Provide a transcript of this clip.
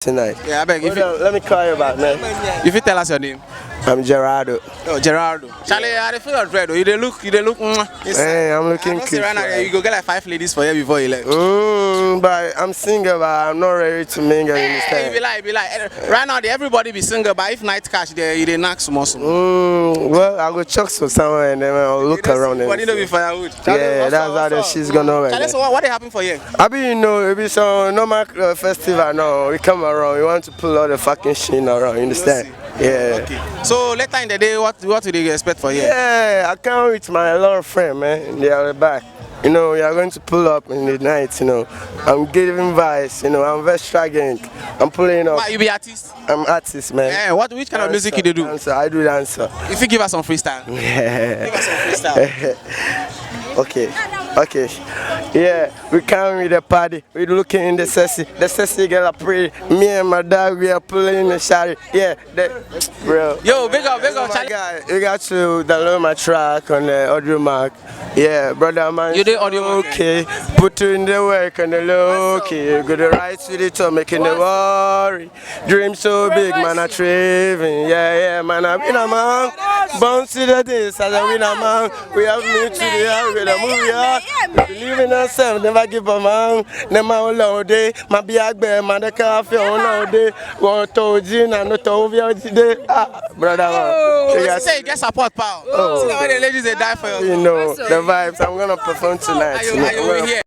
tonight. Yeah, I beg. Let me call you back, man. If you tell us your name. I'm Gerardo. Oh, Gerardo. Charlie, I feel your dread. You look. Hey, I'm looking cute. Right now, you go get like 5 ladies for you before you left. But I'm single, but I'm not ready to mingle in this time. Be like. Right now, everybody be single, but if night cash, they knock some more. Well, I'll go chuck some somewhere and then I'll look around. But you know, be firewood. Yeah, that's how the shit's gonna work. Charlie, so what happened for you? I mean, you know, it be some normal festival now. We come around, we want to pull all the fucking shit around, you understand? Yeah. Okay. So later in the day, what do they expect for you? Yeah, I come with my lot of friends, man. They are back. You know, we are going to pull up in the night, you know. I'm giving vibes, you know, I'm very struggling. I'm pulling up. Why, you be artist? I'm artist, man. Yeah, which kind of music you do? Dancer, I do dancer. If you give us some freestyle. Yeah. Give us some freestyle. Okay. Yeah, we come with the party. We looking in the sexy girl I pray. Me and my dog, we are pulling in the shawty. Yeah, bro. Yo, big up, Charlie. Charlie. You got to download my track on the audio mark. Yeah, brother man. You did audio mark? Okay. Put in the work on the low. Okay, go the right to the top, making the worry. Dream so big, man, I traving. Yeah, man, I win a man. Bounce to the days as I win a man. We have me to the hour with a movie. Believe in ourselves, never give up, man. Never all day. My big bear, man, the coffee on all day. Want to gin and not over today. Brother, man. You say you get support, pal. See how the ladies they die for you. You know, the vibes. I'm gonna perform tonight. Are you here?